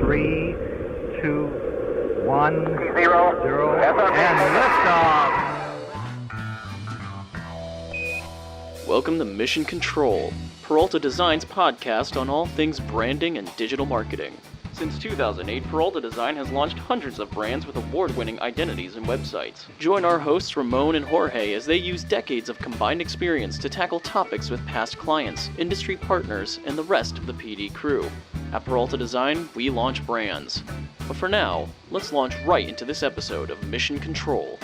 3, 2, 1, 0, and liftoff. Welcome to Mission Control, Peralta Design's podcast on all things branding and digital marketing. Since 2008, Peralta Design has launched hundreds of brands with award-winning identities and websites. Join our hosts Ramon and Jorge as they use decades of combined experience to tackle topics with past clients, industry partners, and the rest of the PD crew. At Peralta Design, we launch brands. But for now, let's launch right into this episode of Mission Control.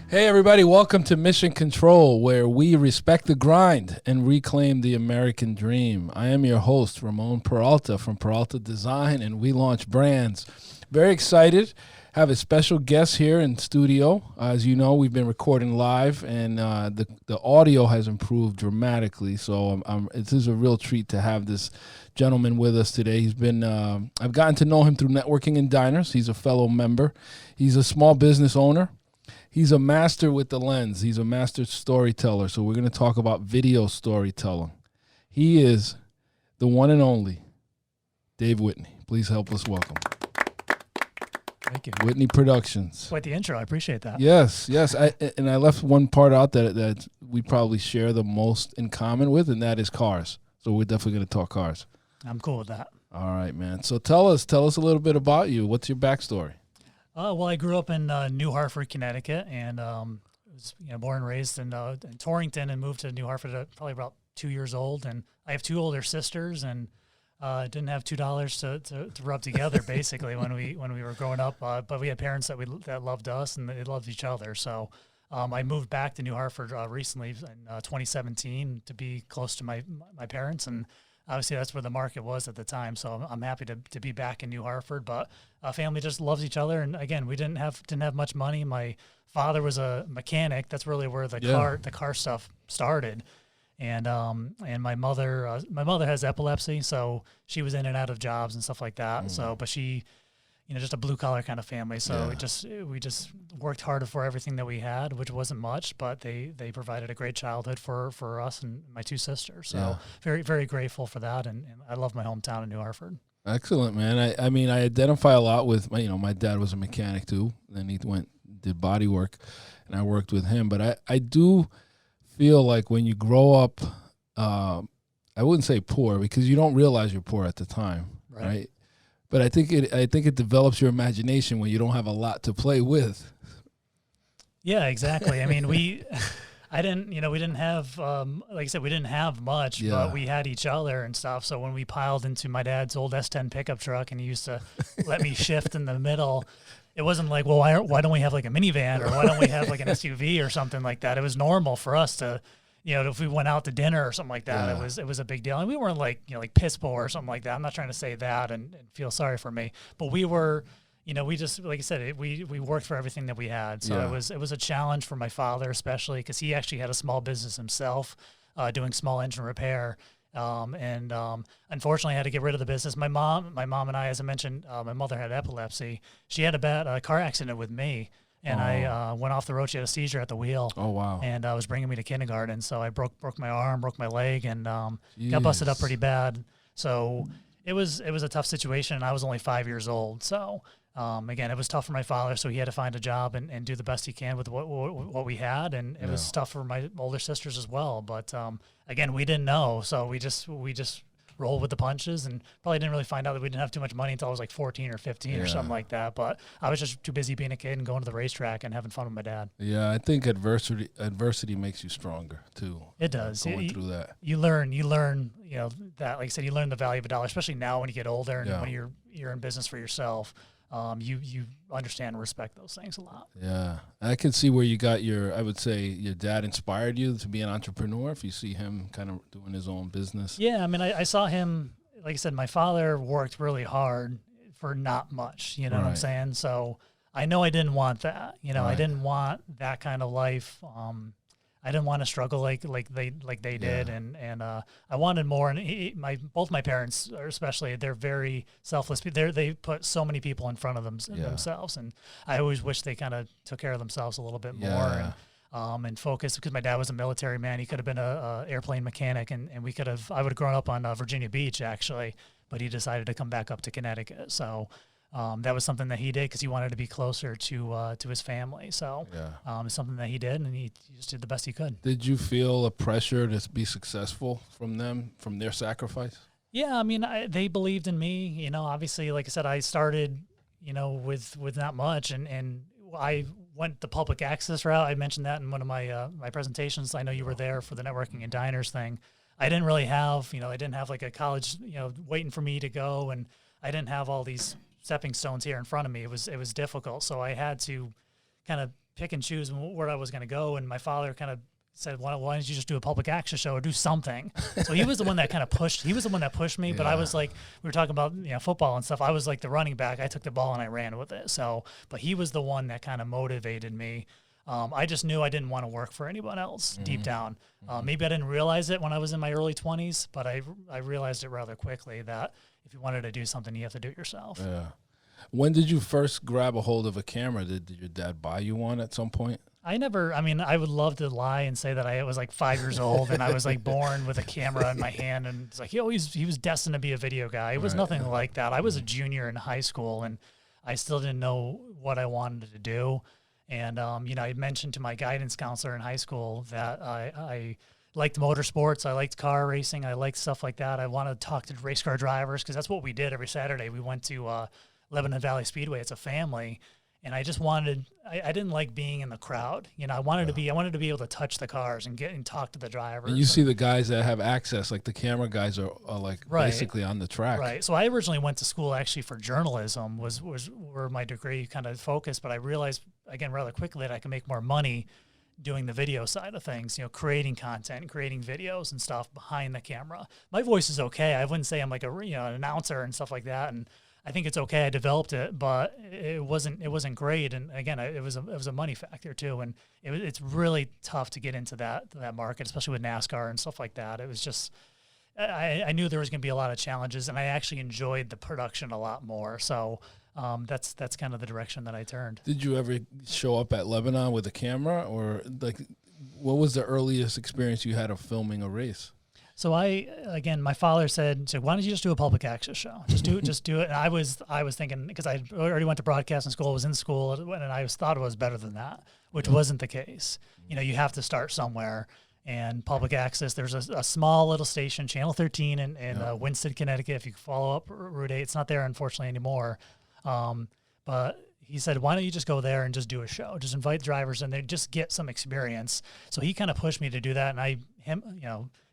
Hey everybody, welcome to Mission Control, where we respect the grind and reclaim the American dream. I am your host, Ramon Peralta from Peralta Design, and we launch brands. Very excited. Have a special guest here in studio. As you know, we've been recording live, and the audio has improved dramatically. So it is a real treat to have this gentleman with us today. He's been I've gotten to know him through networking and diners. He's a fellow member. He's a small business owner. He's a master with the lens. He's a master storyteller. So we're going to talk about video storytelling. He is the one and only Dave Whitney. Please help us welcome. Thank you. Whitney Productions. Quite the intro. I appreciate that. Yes. And I left one part out that we probably share the most in common with, and that is cars. So we're definitely going to talk cars. I'm cool with that. All right, man. So tell us a little bit about you. What's your backstory? Well, I grew up in New Hartford, Connecticut, and was born and raised in Torrington, and moved to New Hartford at probably about 2 years old. And I have two older sisters, and didn't have $2 to rub together basically when we were growing up. But we had parents that loved us and they loved each other. So I moved back to New Hartford recently in 2017 to be close to my parents, and obviously that's where the market was at the time. So I'm happy to be back in New Hartford. But family just loves each other. And again, we didn't have much money. My father was a mechanic. That's really where the car stuff started. And my mother has epilepsy, so she was in and out of jobs and stuff like that. So, but she, just a blue collar kind of family. So we just worked hard for everything that we had, which wasn't much, but they provided a great childhood for us and my two sisters. So very, very grateful for that. And I love my hometown in New Hartford. Excellent, man. I mean, I identify a lot with my dad was a mechanic too. Then he did body work, and I worked with him. But I do feel like when you grow up, I wouldn't say poor because you don't realize you're poor at the time, right? But I think it develops your imagination when you don't have a lot to play with. Yeah, exactly. I mean, we didn't have, like I said, we didn't have much, but we had each other and stuff. So when we piled into my dad's old S10 pickup truck and he used to let me shift in the middle, it wasn't like, well, why don't we have like a minivan, or why don't we have like an SUV or something like that? It was normal for us to, if we went out to dinner or something like that, it was a big deal. And we weren't like, like piss poor or something like that. I'm not trying to say that and feel sorry for me, but we were, we just, like I said, we worked for everything that we had. So it was a challenge for my father, especially because he actually had a small business himself, doing small engine repair. And unfortunately I had to get rid of the business. My mom and I, as I mentioned, my mother had epilepsy. She had a bad car accident with me. And I went off the road. She had a seizure at the wheel. Oh, wow. And was bringing me to kindergarten. So I broke my arm, broke my leg, and got busted up pretty bad. So it was a tough situation, and I was only 5 years old. So, again, it was tough for my father, so he had to find a job and do the best he can with what we had. And it was tough for my older sisters as well. But, again, we didn't know. So we just rolled with the punches, and probably didn't really find out that we didn't have too much money until I was like 14 or 15 or something like that. But I was just too busy being a kid and going to the racetrack and having fun with my dad. Yeah, I think adversity makes you stronger too. It does. Going through that, you learn, that, like I said, you learn the value of a dollar, especially now when you get older and when you're in business for yourself. You understand and respect those things a lot. Yeah, I can see where you got I would say your dad inspired you to be an entrepreneur. If you see him kind of doing his own business. Yeah, I mean, I saw him, like I said, my father worked really hard for not much, what I'm saying? So I know I didn't want that, I didn't want that kind of life. I didn't want to struggle like they did, and I wanted more. And both my parents, especially, they're very selfless. They put so many people in front of themselves, and I always wish they kind of took care of themselves a little bit more. And and focus, because my dad was a military man. He could have been a airplane mechanic, and I would have grown up on Virginia Beach, actually, but he decided to come back up to Connecticut. So that was something that he did because he wanted to be closer to his family. So it's something that he did, and he just did the best he could. Did you feel a pressure to be successful from them, from their sacrifice? Yeah, I mean, they believed in me. You know, obviously, like I said, I started, you know, with not much, and I went the public access route. I mentioned that in one of my my presentations. I know you were there for the networking and diners thing. I didn't really have, you know, I didn't have like a college, you know, waiting for me to go, and I didn't have all these stepping stones here in front of me. It was difficult, so I had to kind of pick and choose where I was going to go. And my father kind of said, why don't you just do a public access show or do something? So he was the one that kind of pushed. He was the one that pushed me. But I was like, we were talking about, you know, football and stuff. I was like the running back. I took the ball and I ran with it. So, but he was the one that kind of motivated me. I just knew I didn't want to work for anyone else deep down. Maybe I didn't realize it when I was in my early 20s, but I realized it rather quickly that if you wanted to do something, you have to do it yourself. Yeah. When did you first grab a hold of a camera? Did your dad buy you one at some point? I mean, I would love to lie and say that I was like 5 years old and I was like born with a camera in my hand, and it's like, he was destined to be a video guy. It was nothing like that. I was a junior in high school, and I still didn't know what I wanted to do. And, you know, I mentioned to my guidance counselor in high school that I liked motorsports. I liked car racing. I liked stuff like that. I wanted to talk to race car drivers because that's what we did every Saturday. We went to Lebanon Valley Speedway. It's a family. And I just wanted, I didn't like being in the crowd. You know, I wanted to be able to touch the cars and get and talk to the drivers. And you see the guys that have access, like the camera guys are like basically on the track. Right. So I originally went to school actually for journalism, was where my degree kind of focused. But I realized, again, rather quickly that I can make more money doing the video side of things, you know, creating content, creating videos and stuff behind the camera. My voice is okay. I wouldn't say I'm like an announcer and stuff like that. And I think it's okay. I developed it, but it wasn't great. And again, it was a money factor too. And it's really tough to get into that market, especially with NASCAR and stuff like that. It was just, I knew there was going to be a lot of challenges, and I actually enjoyed the production a lot more. So that's kind of the direction that I turned. Did you ever show up at Lebanon with a camera, or like, what was the earliest experience you had of filming a race? So my father said, why don't you just do a public access show? Just do it. And I was thinking, because I already went to broadcasting school, was in school, and I thought it was better than that, which wasn't the case. You know, you have to start somewhere. And public access, there's a small little station, Channel 13 in Winston, Connecticut. If you follow up Route 8, it's not there, unfortunately, anymore. But he said, why don't you just go there and just do a show? Just invite drivers in there, just get some experience. So he kind of pushed me to do that. And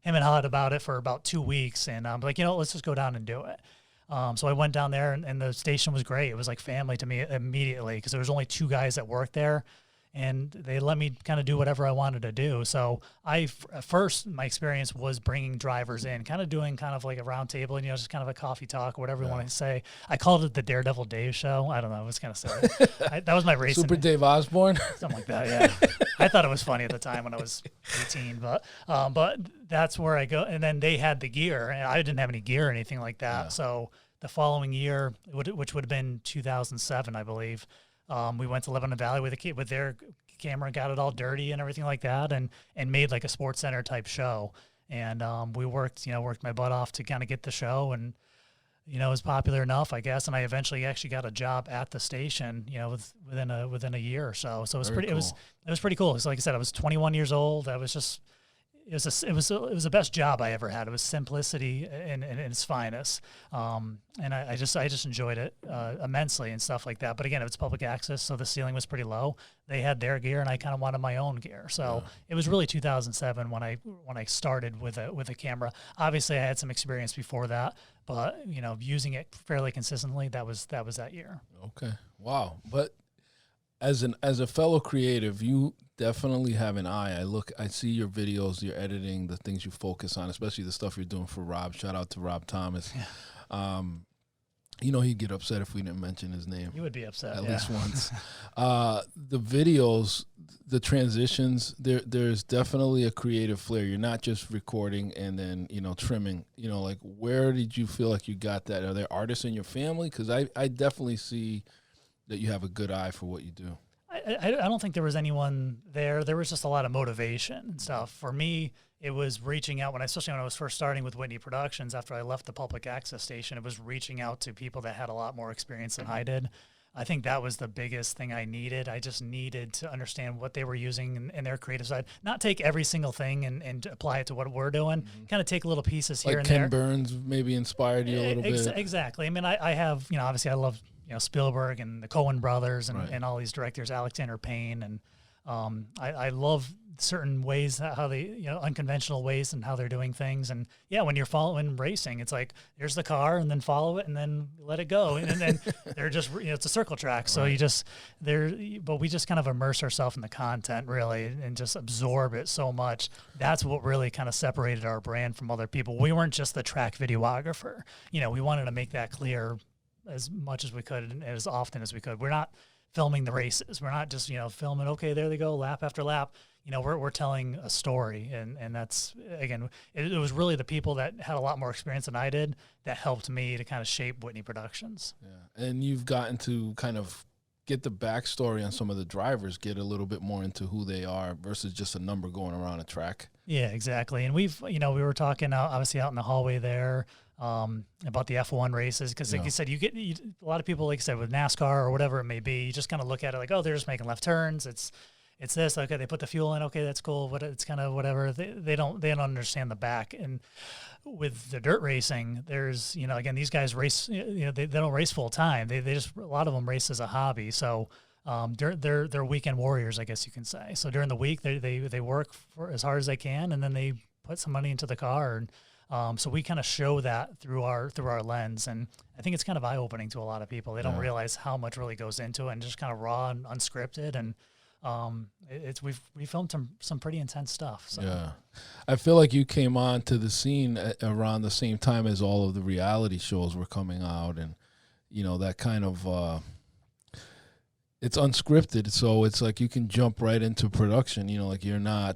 him and Hud about it for about 2 weeks. And I'm like, let's just go down and do it. So I went down there, and the station was great. It was like family to me immediately, because there was only 2 guys that worked there, and they let me kind of do whatever I wanted to do. So at first, my experience was bringing drivers in, kind of doing kind of like a round table, and, just kind of a coffee talk, whatever you want to say. I called it the Daredevil Dave Show. I don't know. It was kind of silly. That was my racing. Super Dave Osborne? Something like that, yeah. I thought it was funny at the time when I was 18, but that's where I go. And then they had the gear, and I didn't have any gear or anything like that. Yeah. So the following year, which would have been 2007, I believe, we went to Lebanon Valley with their camera, got it all dirty and everything like that, and made like a Sports Center type show. And we worked my butt off to kind of get the show, and it was popular enough, I guess. And I eventually actually got a job at the station, within a year or so. So it was it was pretty cool. So like I said, I was 21 years old. I was just, it was the best job I ever had. It was simplicity in its finest. And I just enjoyed it immensely and stuff like that. But again, it was public access, so the ceiling was pretty low. They had their gear, and I kind of wanted my own gear. So it was really 2007 when I started with a camera. Obviously, I had some experience before that, but using it fairly consistently, that was that year. Okay, wow. But as a fellow creative, you definitely have an eye. I see your videos, your editing, the things you focus on, especially the stuff you're doing for Rob. Shout out to Rob Thomas. Yeah. He'd get upset if we didn't mention his name. He would be upset at least once. The videos, the transitions, there's definitely a creative flair. You're not just recording and then trimming. Like, where did you feel like you got that? Are there artists in your family? Because I definitely see that you have a good eye for what you do. I don't think there was anyone there. There was just a lot of motivation and stuff. For me, it was reaching out especially when I was first starting with Whitney Productions. After I left the public access station, it was reaching out to people that had a lot more experience than I did. I think that was the biggest thing I needed. I just needed to understand what they were using in their creative side. Not take every single thing and apply it to what we're doing. Kind of take little pieces here and there. Like Ken Burns maybe inspired you a little bit. Exactly. I mean, I have, obviously I love, Spielberg and the Coen brothers and all these directors, Alexander Payne. And I love certain ways, how they, unconventional ways and how they're doing things. And yeah, when you're following racing, it's like, here's the car and then follow it and then let it go. And then they're just, it's a circle track. So but we just kind of immerse ourselves in the content really and just absorb it so much. That's what really kind of separated our brand from other people. We weren't just the track videographer. We wanted to make that clear as much as we could and as often as we could. We're not filming the races. We're not just, filming, okay, there they go, lap after lap. We're telling a story, and that's, again, it was really the people that had a lot more experience than I did that helped me to kind of shape Whitney Productions. Yeah, and you've gotten to kind of get the backstory on some of the drivers, get a little bit more into who they are versus just a number going around a track. Yeah, exactly. And we've, we were talking obviously out in the hallway there about the F1 races, because like you said, a lot of people, like I said, with NASCAR or whatever it may be, you just kind of look at it like, oh, they're just making left turns. It's this, okay, they put the fuel in, okay, that's cool, but it's kind of whatever. They don't understand the back. And with the dirt racing, there's, again, these guys race, they don't race full time. They just, a lot of them race as a hobby. So they're weekend warriors, I guess you can say. So during the week, they work for as hard as they can, and then they put some money into the car. And so we kind of show that through our lens. And I think it's kind of eye-opening to a lot of people. They don't realize how much really goes into it, and just kind of raw and unscripted. And we filmed some pretty intense stuff. So. Yeah, I feel like you came on to the scene around the same time as all of the reality shows were coming out, and that kind of it's unscripted, so it's like you can jump right into production. Like you're not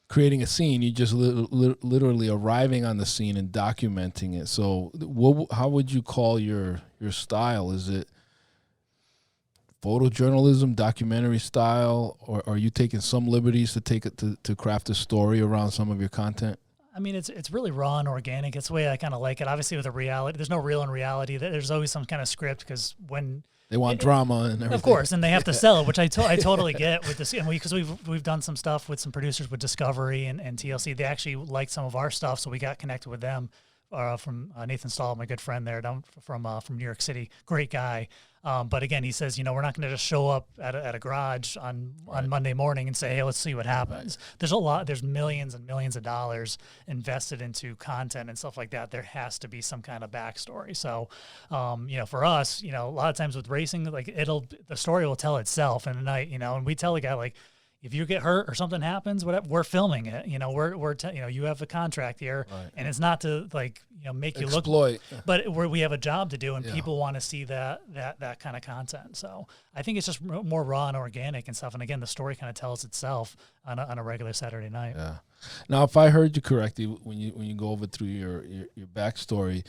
creating a scene; you just literally arriving on the scene and documenting it. So, how would you call your style? Is it photojournalism, documentary style, or are you taking some liberties to craft a story around some of your content? I mean, it's really raw and organic. It's the way I kind of like it. Obviously, with a reality, there's no real in reality. There's always some kind of script, because when they want drama and everything, of course, and they have to sell it, which I totally get with this. And because we've done some stuff with some producers with Discovery and TLC. They actually liked some of our stuff, so we got connected with them. From Nathan Stahl, my good friend there down from New York City, great guy. But again, he says, we're not going to just show up at a garage on Monday morning and say, hey, let's see what happens. Right. There's millions and millions of dollars invested into content and stuff like that. There has to be some kind of backstory. So, for us, a lot of times with racing, like the story will tell itself in the night, and we tell the guy, like, if you get hurt or something happens, whatever, we're filming it. You have a contract here, and it's not to make you exploit. But we have a job to do, and people want to see that kind of content. So I think it's just more raw and organic and stuff. And again, the story kind of tells itself on a regular Saturday night. Yeah. Now, if I heard you correctly, when you go over through your backstory,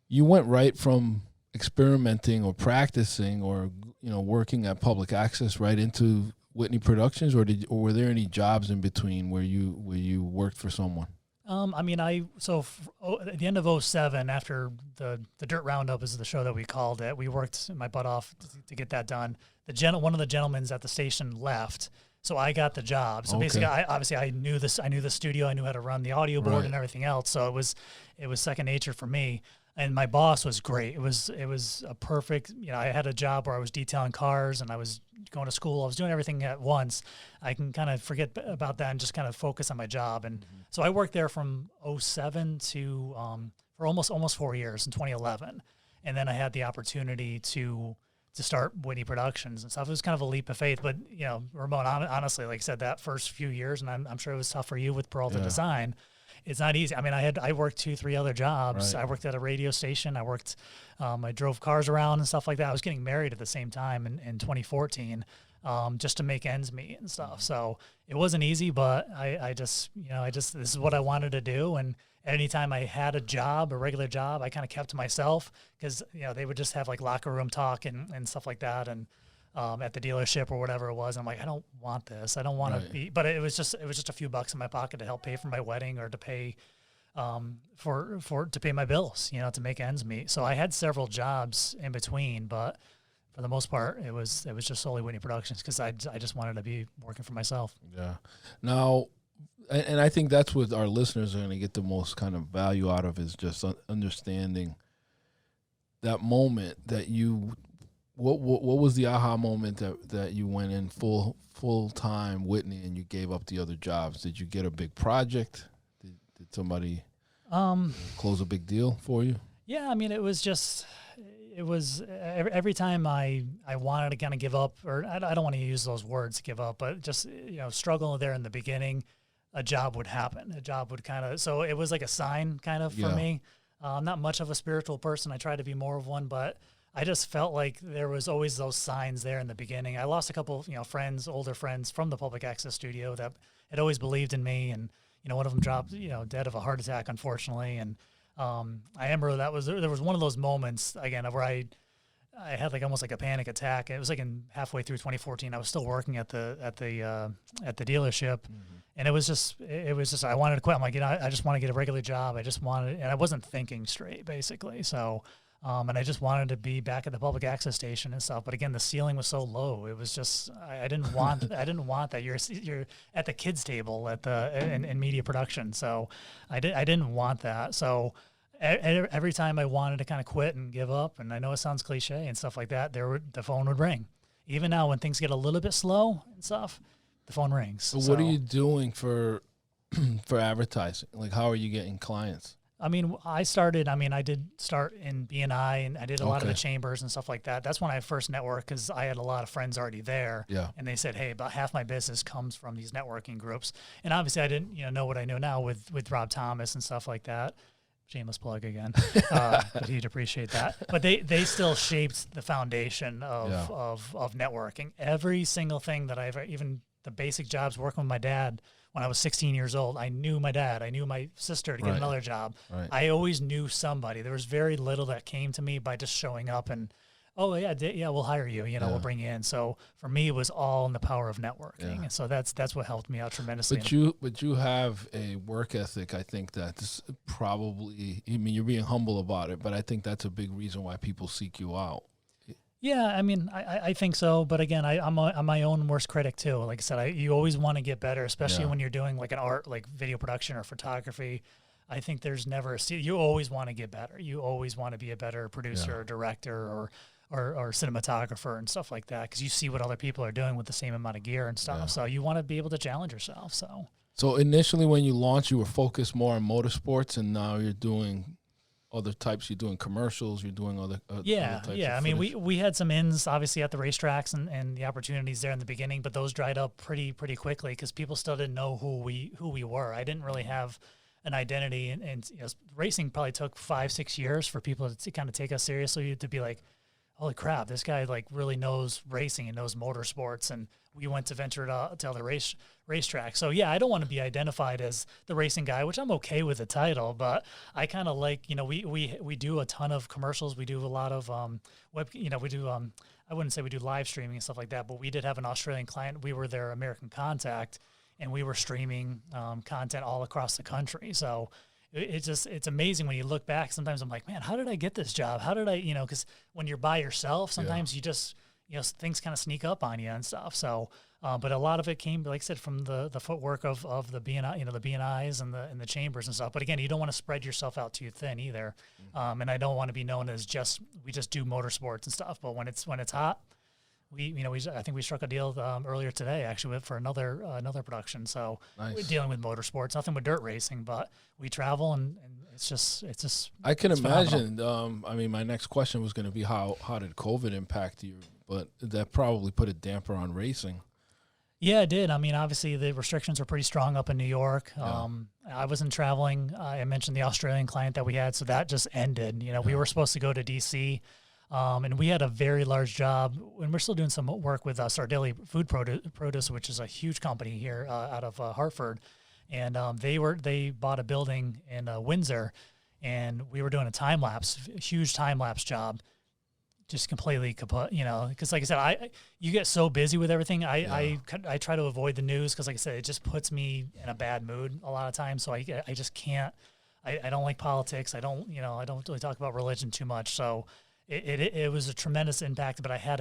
you went right from experimenting or practicing or working at public access right into Whitney Productions, or were there any jobs in between where you worked for someone? At the end of 2007, after the Dirt Roundup is the show that we called it, we worked my butt off to get that done. One of the gentlemen at the station left, so I got the job. So basically, I knew this. I knew the studio. I knew how to run the audio board and everything else. So it was second nature for me. And my boss was great. It was a perfect, I had a job where I was detailing cars and I was going to school. I was doing everything at once. I can kind of forget about that and just kind of focus on my job. And so I worked there from 2007 to for almost 4 years in 2011. And then I had the opportunity to start Whitney Productions and stuff. It was kind of a leap of faith. But, Ramon, honestly, like I said, that first few years, and I'm sure it was tough for you with Peralta Design, it's not easy. I mean, I worked 2-3 other jobs. Right. I worked at a radio station. I drove cars around and stuff like that. I was getting married at the same time in 2014, just to make ends meet and stuff. So it wasn't easy, but I just this is what I wanted to do. And anytime I had a regular job, I kind of kept to myself, because, they would just have like locker room talk and stuff like that. And at the dealership or whatever it was. I'm like, I don't want this. I don't want to be, but it was just a few bucks in my pocket to help pay for my wedding or to pay, to pay my bills, you know, to make ends meet. So I had several jobs in between, but for the most part, it was just solely Whitney Productions because I just wanted to be working for myself. Yeah. Now, and I think that's what our listeners are going to get the most kind of value out of is just understanding that moment that you. What was the aha moment that you went in full time Whitney and you gave up the other jobs? Did you get a big project? Did somebody close a big deal for you? Yeah, I mean, it was every time I wanted to kind of give up, or I don't want to use those words, give up, but just, you know, struggle there in the beginning, a job would happen. A job would so it was like a sign kind of for me. I'm not much of a spiritual person. I try to be more of one, but I just felt like there was always those signs there in the beginning. I lost a couple of, you know, older friends from the public access studio that had always believed in me. And, you know, one of them dropped, you know, dead of a heart attack, unfortunately. And I remember there was one of those moments again where I had like almost like a panic attack. It was like halfway through 2014. I was still working at the dealership, and it was just I wanted to quit. I'm like, you know, I just want to get a regular job. And I wasn't thinking straight basically. So. And I just wanted to be back at the public access station and stuff. But again, the ceiling was so low. It was just, I didn't want that. You're at the kids table in media production. So I didn't want that. So every time I wanted to kind of quit and give up, and I know it sounds cliche and stuff like that, the phone would ring. Even now when things get a little bit slow and stuff, the phone rings. So what are you doing for advertising? Like, how are you getting clients? I mean, I did start in B&I, and I did a lot of the chambers and stuff like that. That's when I first networked because I had a lot of friends already there. Yeah. And they said, hey, about half my business comes from these networking groups. And obviously I didn't, you know what I know now with Rob Thomas and stuff like that. Shameless plug again, but he'd appreciate that. But they still shaped the foundation of networking. Every single thing that even the basic jobs working with my dad, when I was 16 years old, I knew my dad. I knew my sister to get another job. Right. I always knew somebody. There was very little that came to me by just showing up and, oh, yeah, we'll hire you. You know, we'll bring you in. So for me, it was all in the power of networking. Yeah. And so that's what helped me out tremendously. But you have a work ethic. I think that's probably, I mean, you're being humble about it, but I think that's a big reason why people seek you out. Yeah, I mean, I think so. But again, I'm my own worst critic too. Like I said, you always want to get better, especially when you're doing like an art, like video production or photography. I think there's never you always want to get better. You always want to be a better producer or director or cinematographer and stuff like that because you see what other people are doing with the same amount of gear and stuff. Yeah. So you want to be able to challenge yourself. So initially when you launched, you were focused more on motorsports, and now you're doing other types. You're doing commercials. You're doing other types. I mean, we had some ins obviously at the racetracks and the opportunities there in the beginning, but those dried up pretty quickly because people still didn't know who we were. I didn't really have an identity, and you know, racing probably took 5-6 years for people to kind of take us seriously, to be like, holy crap, this guy like really knows racing and knows motorsports. And we went to venture to other racetrack. So yeah, I don't want to be identified as the racing guy, which I'm okay with the title, but I kind of like, you know, we do a ton of commercials. We do a lot of we do I wouldn't say we do live streaming and stuff like that, but we did have an Australian client. We were their American contact, and we were streaming content all across the country. So it's amazing when you look back. Sometimes I'm like, man, how did I get this job? How did I, you know, because when you're by yourself, sometimes you just, you know, things kind of sneak up on you and stuff. So, but a lot of it came, like I said, from the footwork of the B&I, you know, the B&Is and the chambers and stuff. But again, you don't want to spread yourself out too thin either. And I don't want to be known as we just do motorsports and stuff. But when it's hot, I think we struck a deal earlier today actually for another production. So we're dealing with motorsports, nothing with dirt racing, but we travel and it's just. I can imagine. I mean, my next question was going to be how did COVID impact you? But that probably put a damper on racing. Yeah, it did. I mean, obviously the restrictions were pretty strong up in New York. Yeah. I wasn't traveling. I mentioned the Australian client that we had, so that just ended. You know, we were supposed to go to DC. And we had a very large job, and we're still doing some work with Sardelli Food Produce, which is a huge company here out of Hartford. And they bought a building in Windsor, and we were doing a huge time lapse job. just completely kaput, because like I said, you get so busy with everything. I try to avoid the news because, like I said, it just puts me in a bad mood a lot of times. So I just can't. I don't like politics. I don't really talk about religion too much. So it was a tremendous impact. But I had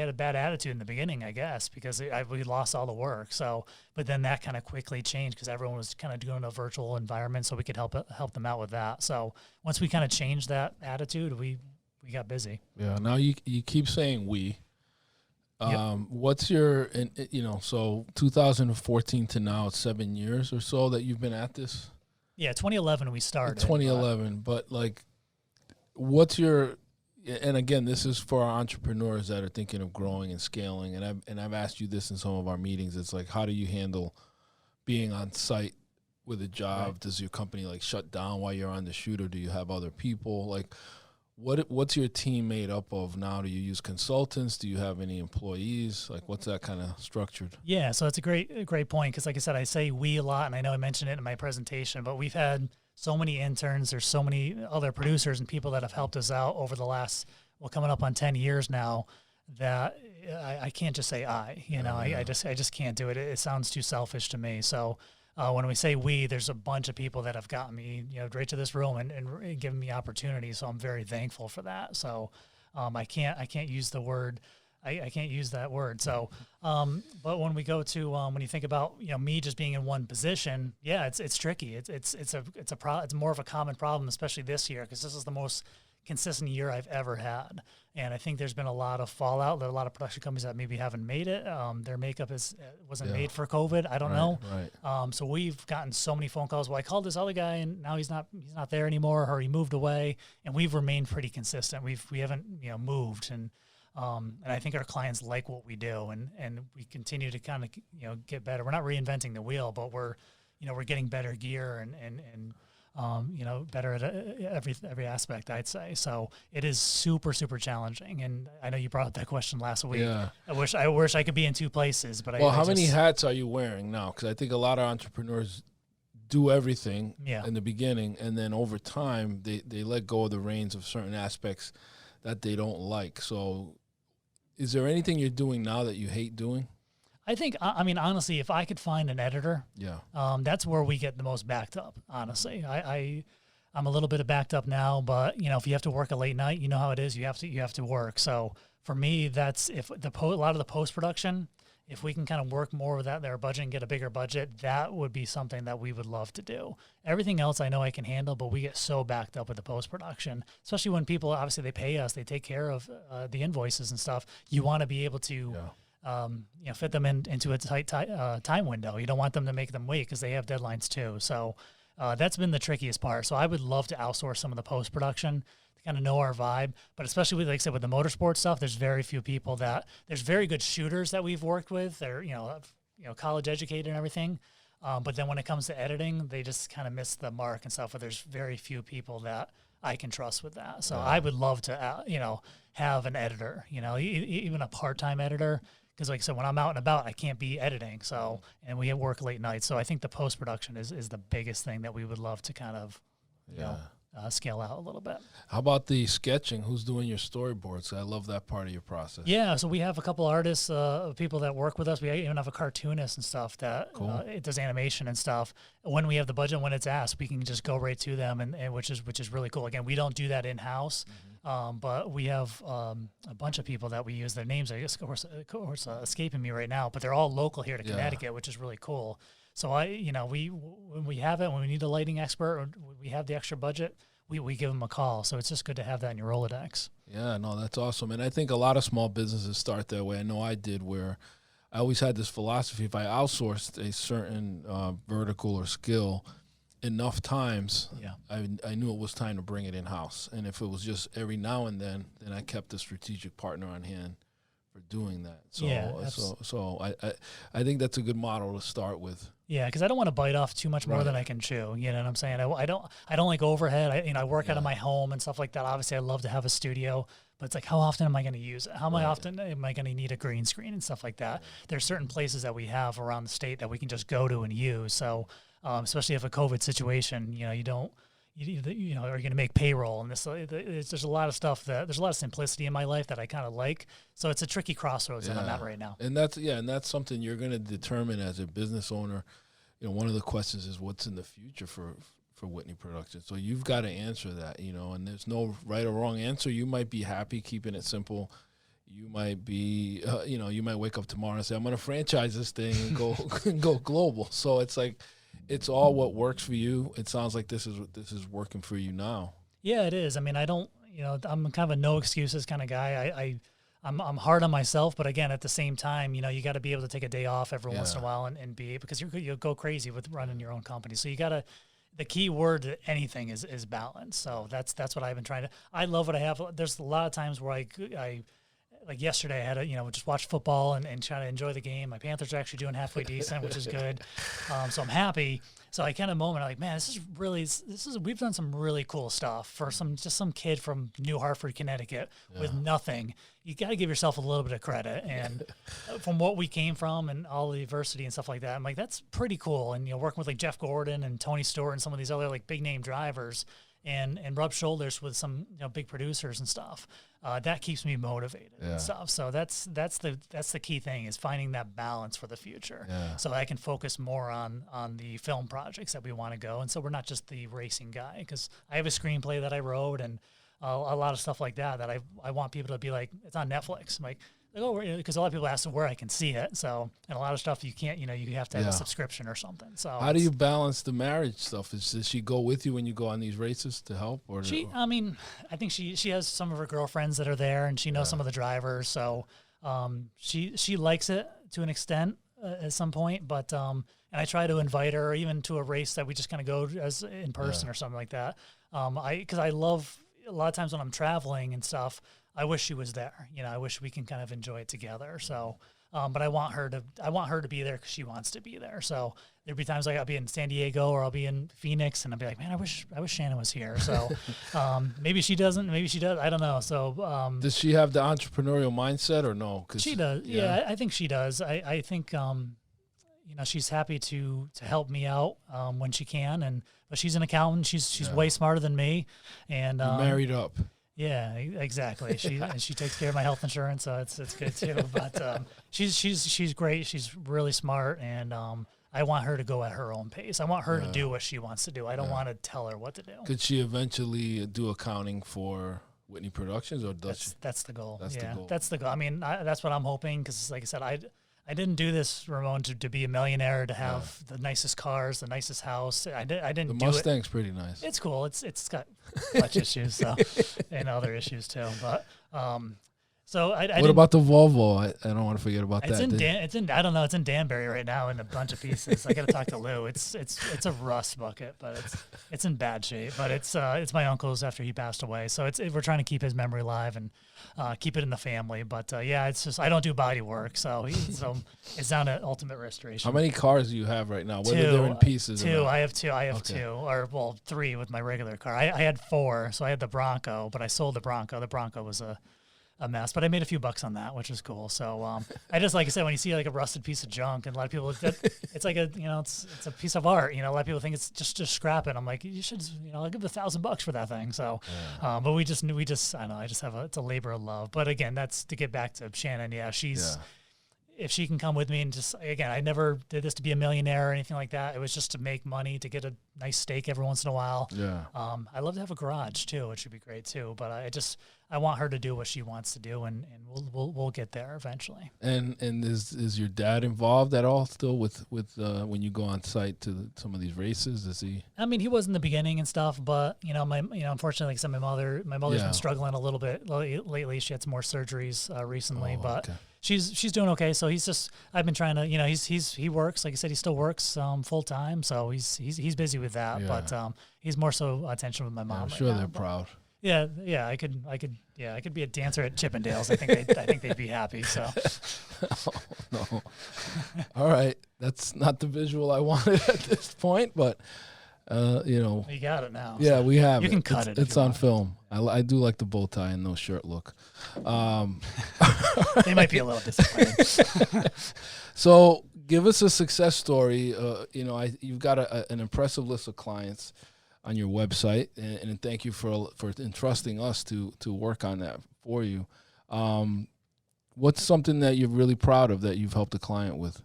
a bad attitude in the beginning, I guess, because we lost all the work. So, but then that kind of quickly changed because everyone was kind of doing a virtual environment, so we could help them out with that. So once we kind of changed that attitude, we got busy. Yeah. Now you keep saying we. What's your, so 2014 to now, it's 7 years or so that you've been at this? Yeah, 2011 we started. 2011, but like, what's your, and again, this is for our entrepreneurs that are thinking of growing and scaling, and I've asked you this in some of our meetings. It's like, how do you handle being on site with a job? Right. Does your company like shut down while you're on the shoot, or do you have other people? Like, what's your team made up of now? Do you use consultants? Do you have any employees? Like, what's that kind of structured? Yeah, so it's a great point, because like I said, I say we a lot, and I know I mentioned it in my presentation, but we've had so many interns. There's so many other producers and people that have helped us out over the last, coming up on 10 years now, that I can't just say I just can't do it. It sounds too selfish to me. So when we say we, there's a bunch of people that have gotten me, right to this room and given me opportunities. So I'm very thankful for that. So I can't use the word. I can't use that word. So, but when we go to when you think about me just being in one position, yeah, it's tricky. It's more of a common problem, especially this year, because this is the most consistent year I've ever had. And I think there's been a lot of fallout. There are a lot of production companies that maybe haven't made it. Their makeup wasn't made for COVID. I don't know. Right. So we've gotten so many phone calls. Well, I called this other guy and now he's not there anymore, or he moved away. And we've remained pretty consistent. We haven't moved, and I think our clients like what we do, and we continue to kind of get better. We're not reinventing the wheel, but we're getting better gear and better at every aspect, I'd say. So it is super, super challenging. And I know you brought up that question last week. Yeah. I wish I could be in two places, but how many hats are you wearing now? Because I think a lot of entrepreneurs do everything in the beginning, and then over time they let go of the reins of certain aspects that they don't like. So is there anything you're doing now that you hate doing? I think, honestly, if I could find an editor, that's where we get the most backed up, honestly. I'm a little bit backed up now, but, if you have to work a late night, you know how it is. You have to work. So for me, that's a lot of the post-production, if we can kind of work more with their budget and get a bigger budget, that would be something that we would love to do. Everything else I know I can handle, but we get so backed up with the post-production, especially when people, obviously, they pay us, they take care of the invoices and stuff. You want to be able to fit them into a tight time window. You don't want them to make them wait because they have deadlines too. So that's been the trickiest part. So I would love to outsource some of the post-production to kind of know our vibe. But especially with, like I said, with the motorsport stuff, there's very few people there's very good shooters that we've worked with. They're, college educated and everything. But then when it comes to editing, they just kind of miss the mark and stuff. But there's very few people that I can trust with that. So I would love to, have an editor, even a part-time editor. Because like I said, when I'm out and about, I can't be editing. So, and we work late nights. So I think the post-production is the biggest thing that we would love to kind of, scale out a little bit. How about the sketching? Who's doing your storyboards? I love that part of your process. Yeah, so we have a couple artists, people that work with us. We even have a cartoonist and stuff that it does animation and stuff. When we have the budget, when it's asked, we can just go right to them, and which is really cool. Again, we don't do that in-house. But we have a bunch of people that we use. Their names are, of course, escaping me right now, but they're all local here to Connecticut, which is really cool. So when we have it, when we need a lighting expert, or we have the extra budget, we give them a call. So it's just good to have that in your Rolodex. Yeah, no, that's awesome. And I think a lot of small businesses start that way. I know I did, where I always had this philosophy: if I outsourced a certain vertical or skill enough times, I knew it was time to bring it in-house. And if it was just every now and then I kept a strategic partner on hand for doing that. So I think that's a good model to start with. Yeah, because I don't want to bite off too much more than I can chew. You know what I'm saying? I don't like overhead. I work out of my home and stuff like that. Obviously, I love to have a studio, but it's like, how often am I going to use it? How often am I going to need a green screen and stuff like that? There's certain places that we have around the state that we can just go to and use. So especially if a COVID situation, you don't you know, are you going to make payroll? And there's a lot of stuff there's a lot of simplicity in my life that I kind of like. So it's a tricky crossroads that I'm at right now. And that's something you're going to determine as a business owner. You know, one of the questions is what's in the future for Whitney Productions. So you've got to answer that, you know, and there's no right or wrong answer. You might be happy keeping it simple. You might be, you know, you might wake up tomorrow and say, I'm going to franchise this thing and go global. So it's like, it's all what works for you. It sounds like this is working for you now. Yeah, it is. I mean, I don't, you know, I'm kind of a no excuses kind of guy. I'm hard on myself, but again, at the same time, you know, you got to be able to take a day off every once in a while and be, because you'll go crazy with running your own company. So you got to, the key word to anything is balance. So that's what I've been trying to, I love what I have. There's a lot of times where I like yesterday I had just watch football and try to enjoy the game. My Panthers are actually doing halfway decent, which is good. So I'm happy. So I kind of moment like, man, we've done some really cool stuff for some kid from New Hartford, Connecticut with nothing. You got to give yourself a little bit of credit. And from what we came from and all the adversity and stuff like that, I'm like, that's pretty cool. And, you know, working with like Jeff Gordon and Tony Stewart and some of these other like big name drivers and rub shoulders with some, you know, big producers and stuff. That keeps me motivated and stuff. So that's the key thing is finding that balance for the future. Yeah. So I can focus more on the film projects that we want to go. And so we're not just the racing guy, because I have a screenplay that I wrote and a lot of stuff like that I want people to be like, it's on Netflix. I'm like, oh, because a lot of people ask where I can see it. So, and a lot of stuff you can't, you know, you have to have a subscription or something. So how do you balance the marriage stuff? Does she go with you when you go on these races to help? I mean, I think she has some of her girlfriends that are there and she knows some of the drivers. So she likes it to an extent at some point, but and I try to invite her even to a race that we just kind of go as in person or something like that. Because I love a lot of times when I'm traveling and stuff, I wish she was there. You know, I wish we can kind of enjoy it together. So, but I want her to be there because she wants to be there. So there'd be times like I'll be in San Diego or I'll be in Phoenix and I'll be like, man, I wish Shannon was here. So maybe she doesn't, maybe she does. I don't know. So does she have the entrepreneurial mindset or no? She does. Yeah, I think she does. I think you know, she's happy to help me out when she can, but she's an accountant. She's way smarter than me, and married up. Yeah, exactly. She takes care of my health insurance, so it's good too. But she's great. She's really smart, and I want her to go at her own pace. I want her to do what she wants to do. I don't want to tell her what to do. Could she eventually do accounting for Whitney Productions, or does that's the goal? That's the goal. That's the goal. I mean, that's what I'm hoping, because like I said, I didn't do this, Ramon, to be a millionaire, to have the nicest cars, the nicest house. I didn't do it. The Mustang's pretty nice. It's cool. It's got clutch issues and other issues too. But so what about the Volvo? I don't want to forget about that. It's in I don't know. It's in Danbury right now in a bunch of pieces. I got to talk to Lou. It's a rust bucket, but it's in bad shape. But it's my uncle's after he passed away, so we're trying to keep his memory alive and keep it in the family. But yeah, it's just I don't do body work, so it's down to Ultimate Restoration. How many cars do you have right now? Whether they're in pieces? Two. I have two. Or well, three with my regular car. I had four, so I had the Bronco, but I sold the Bronco. The Bronco was a mess, but I made a few bucks on that, which was cool. So I just, like I said, when you see like a rusted piece of junk, and a lot of people, it's like it's a piece of art. You know, a lot of people think it's just scrap it. I'm like, you should, I'll give $1,000 for that thing. So, but we just, I don't know, I just have it's a labor of love. But again, that's to get back to Shannon. Yeah, if she can come with me, and just, again, I never did this to be a millionaire or anything like that. It was just to make money, to get a nice steak every once in a while. Yeah. I love to have a garage too, which would be great too. But I want her to do what she wants to do, and we'll get there eventually. And is your dad involved at all still with when you go on site to some of these races? Is he? I mean, he was in the beginning and stuff, but unfortunately, like I said, my mother's been struggling a little bit lately. She had some more surgeries recently, but. Okay. She's doing okay. So I've been trying to, he works, like I said, he still works full time. So he's busy with that, but he's more so attention with my mom. I'm sure they're proud. Yeah. I could be a dancer at Chippendales. I think they'd be happy. So. Oh, no. All right. That's not the visual I wanted at this point, but you got it now. Yeah, we have. You can cut it. It's on film. I do like the bow tie and no shirt look. They might be a little disappointed. So, give us a success story. You've got an impressive list of clients. on your website, and thank you for entrusting us to work on that for you. What's something that you're really proud of that you've helped a client with?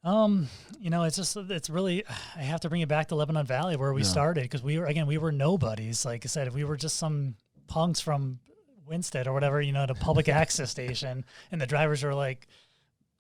It's really, I have to bring it back to Lebanon Valley where we started, because we were nobodies. Like I said, we were just some punks from Winstead or whatever, at a public access station, and the drivers were like,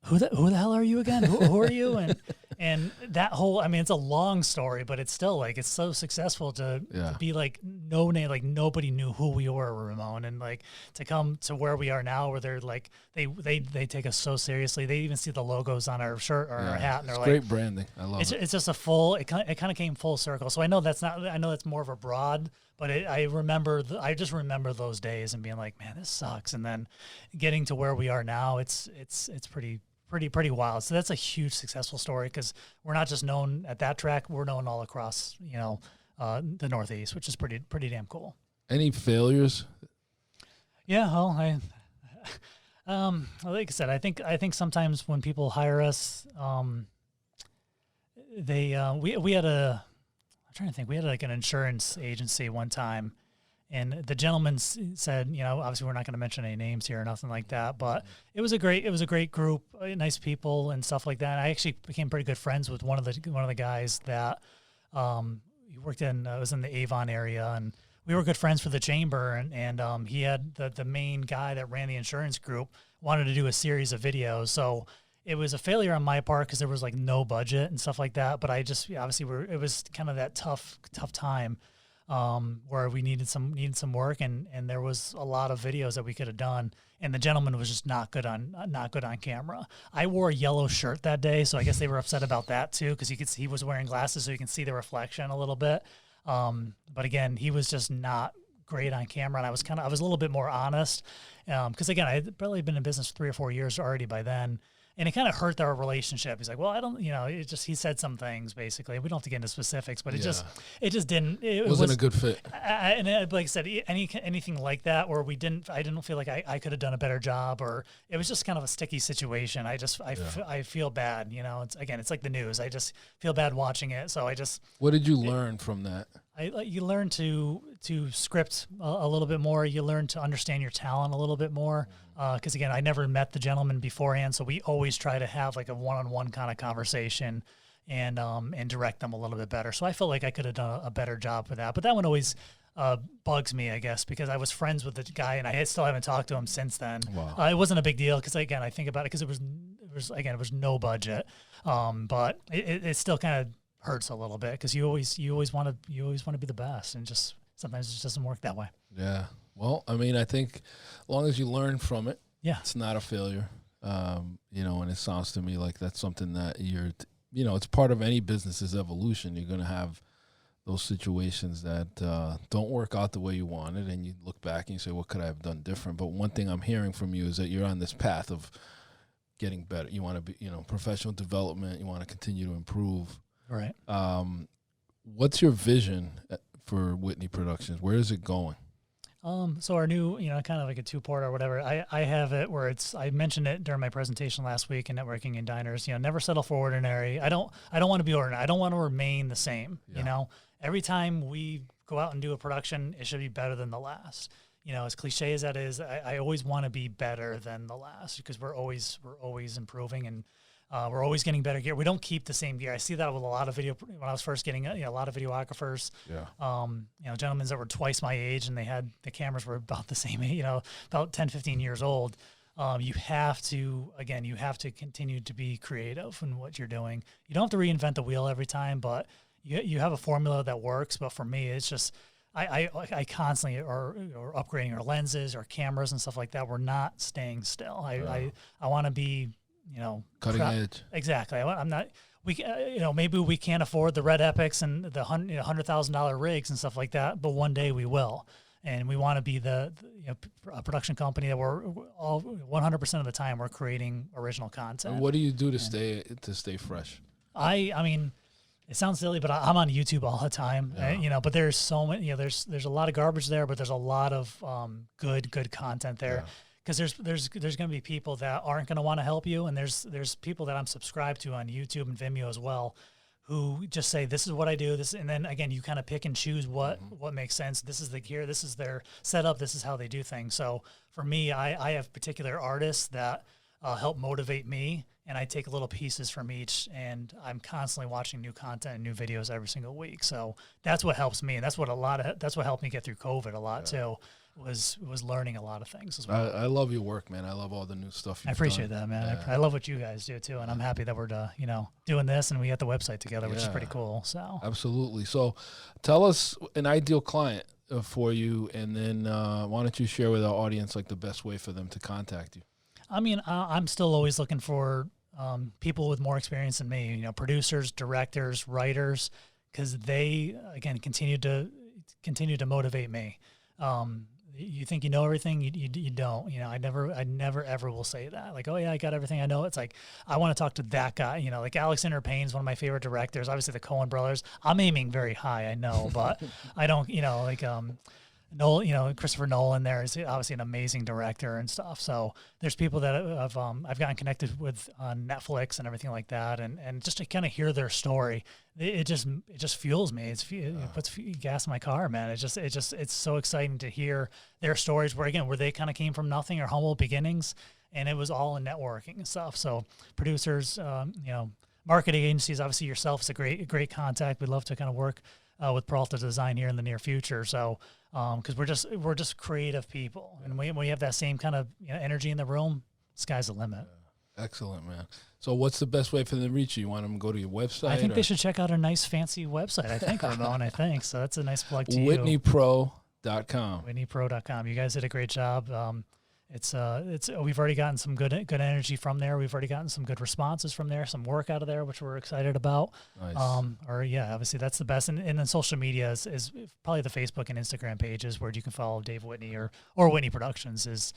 who the hell are you again? Who are you? And that whole, it's a long story, but it's still like, it's so successful to be like no name, like nobody knew who we were, Ramon, and like to come to where we are now, where they're like, they take us so seriously. They even see the logos on our shirt or our hat, and they're like, great branding. I love it. It's just it kind of came full circle. So I know that's more of a broad, but I just remember those days and being like, man, this sucks. And then getting to where we are now, it's pretty wild. So that's a huge successful story, because we're not just known at that track, we're known all across, the Northeast, which is pretty damn cool. Any failures? Yeah, well, like I said, I think sometimes when people hire us, we had I'm trying to think, we had like an insurance agency one time. And the gentleman said, obviously we're not going to mention any names here or nothing like that, but it was a great group, nice people and stuff like that. And I actually became pretty good friends with one of the guys that he worked was in the Avon area, and we were good friends for the chamber. And he had the main guy that ran the insurance group wanted to do a series of videos. So it was a failure on my part because there was like no budget and stuff like that. But I just it was kind of that tough time. Where we needed some work, and there was a lot of videos that we could have done, and the gentleman was just not good on camera. I wore a yellow shirt that day, so I guess they were upset about that too, because he was wearing glasses, so you can see the reflection a little bit. But again, he was just not great on camera, and I was a little bit more honest, because again, I had probably been in business for 3 or 4 years already by then. And it kind of hurt our relationship. He's like, well, I don't, he said some things basically. We don't have to get into specifics, but it just didn't. It wasn't a good fit. Like I said, anything like that where I didn't feel like I could have done a better job, or it was just kind of a sticky situation. I feel bad. It's like the news. I just feel bad watching it. So What did you learn from that? You learn to script a little bit more. You learn to understand your talent a little bit more. Because again, I never met the gentleman beforehand, so we always try to have like a one-on-one kind of conversation and direct them a little bit better. So I feel like I could have done a better job for that. But that one always bugs me, I guess, because I was friends with the guy and I still haven't talked to him since then. Wow. It wasn't a big deal because again, I think about it because it was no budget, but it still kind of hurts a little bit because you always want to be the best, and just sometimes it just doesn't work that way. Yeah. Well, I think as long as you learn from it, it's not a failure. And it sounds to me like that's something that it's part of any business's evolution. You're going to have those situations that don't work out the way you wanted, and you look back and you say, what could I have done different? But one thing I'm hearing from you is that you're on this path of getting better. You want to be, professional development. You want to continue to improve. Right. What's your vision for Whitney Productions? Where is it going? So our new, kind of like a 2-part or whatever, I have it where I mentioned it during my presentation last week in Networking in Diners, never settle for ordinary. I don't want to be ordinary. I don't want to remain the same. Every time we go out and do a production, it should be better than the last. As cliche as that is, I always want to be better than the last, because we're always improving, and we're always getting better gear. We don't keep the same gear. I see that with a lot of when I was first getting a lot of videographers. Yeah. Gentlemen that were twice my age, and the cameras were about the same age, about 10, 15 years old. You have to continue to be creative in what you're doing. You don't have to reinvent the wheel every time, but you have a formula that works. But for me, it's just, I constantly are upgrading our lenses or cameras and stuff like that. We're not staying still. I want to be, cutting edge. Exactly. I'm not. Maybe we can't afford the red epics and the $100,000 rigs and stuff like that, but one day we will. And we want to be a production company that we're all 100% of the time we're creating original content. And what do you do to stay fresh? I mean, it sounds silly, but I'm on YouTube all the time. Yeah. But there's so many. There's a lot of garbage there, but there's a lot of good content there. Yeah. Because there's going to be people that aren't going to want to help you, and there's people that I'm subscribed to on YouTube and Vimeo as well, who just say, this is what I do, this, and then again, you kind of pick and choose what makes sense. This is the gear, this is their setup, this is how they do things. So for me, I have particular artists that help motivate me, and I take little pieces from each, and I'm constantly watching new content and new videos every single week. So that's what helps me, and that's what helped me get through COVID a lot too. Was learning a lot of things as well. I love your work, man. I love all the new stuff you've I appreciate done. that, man. I love what you guys do too, and I'm happy that we're doing this, and we got the website together, which is pretty cool. So absolutely. So tell us an ideal client for you, and then why don't you share with our audience like the best way for them to contact you? I mean, I'm still always looking for people with more experience than me. Producers, directors, writers, because they again continue to motivate me. You think you know everything, you don't. I never ever will say that. Like, oh yeah, I got everything I know. It's like, I want to talk to that guy. Like Alexander Payne's one of my favorite directors. Obviously the Coen brothers. I'm aiming very high, I know, but I don't. Nolan, Christopher Nolan there is obviously an amazing director and stuff. So there's people that I've gotten connected with on Netflix and everything like that, and just to kind of hear their story, it just fuels me. It puts gas in my car, man. It's so exciting to hear their stories where they kind of came from nothing or humble beginnings, and it was all in networking and stuff. So producers, marketing agencies, obviously yourself is a great contact. We'd love to kind of work with Peralta Design here in the near future. So, because we're just creative people, and when we have that same kind of energy in the room, sky's the limit. Excellent, man. So what's the best way for them to reach you? You want them to go to your website? I think they should check out a nice fancy website. I think, Ramon, so that's a nice plug to you. WhitneyPro.com. WhitneyPro.com. You guys did a great job. We've already gotten some good energy from there. We've already gotten some good responses from there, some work out of there, which we're excited about. Nice. Obviously that's the best. And then social media is probably the Facebook and Instagram pages where you can follow Dave Whitney or Whitney Productions is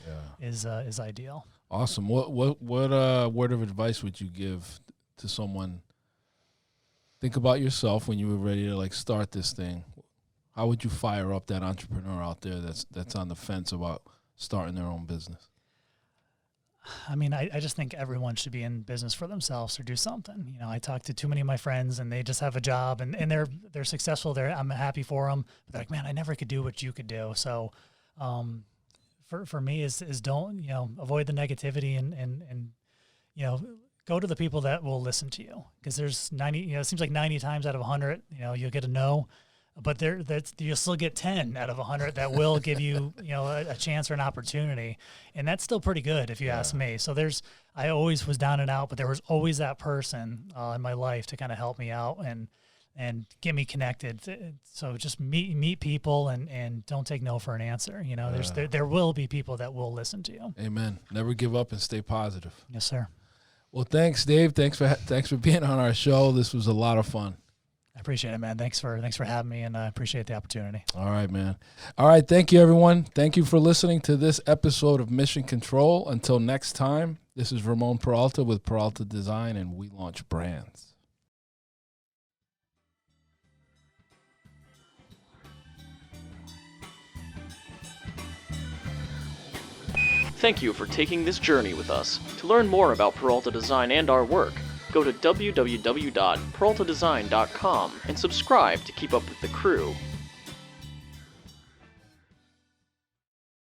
ideal. Awesome. What word of advice would you give to someone? Think about yourself when you were ready to like start this thing. How would you fire up that entrepreneur out there that's on the fence about starting their own business? I mean, I just think everyone should be in business for themselves or do something. I talk to too many of my friends and they just have a job and they're successful there. I'm happy for them, but they're like, man, I never could do what you could do. So, for me is don't, avoid the negativity and go to the people that will listen to you. Cause there's 90, it seems like 90 times out of 100, you'll get a no. But you'll still get 10 out of 100 that will give you, a chance or an opportunity, and that's still pretty good if you ask me. So I always was down and out, but there was always that person in my life to kind of help me out and get me connected. So just meet people and don't take no for an answer. There will be people that will listen to you. Amen. Never give up and stay positive. Yes, sir. Well, thanks, Dave. Thanks for being on our show. This was a lot of fun. I appreciate it, man. Thanks for having me, and I appreciate the opportunity. All right, man. All right, thank you, everyone. Thank you for listening to this episode of Mission Control. Until next time, this is Ramon Peralta with Peralta Design, and we launch brands. Thank you for taking this journey with us. To learn more about Peralta Design and our work, go to www.peraltadesign.com and subscribe to keep up with the crew.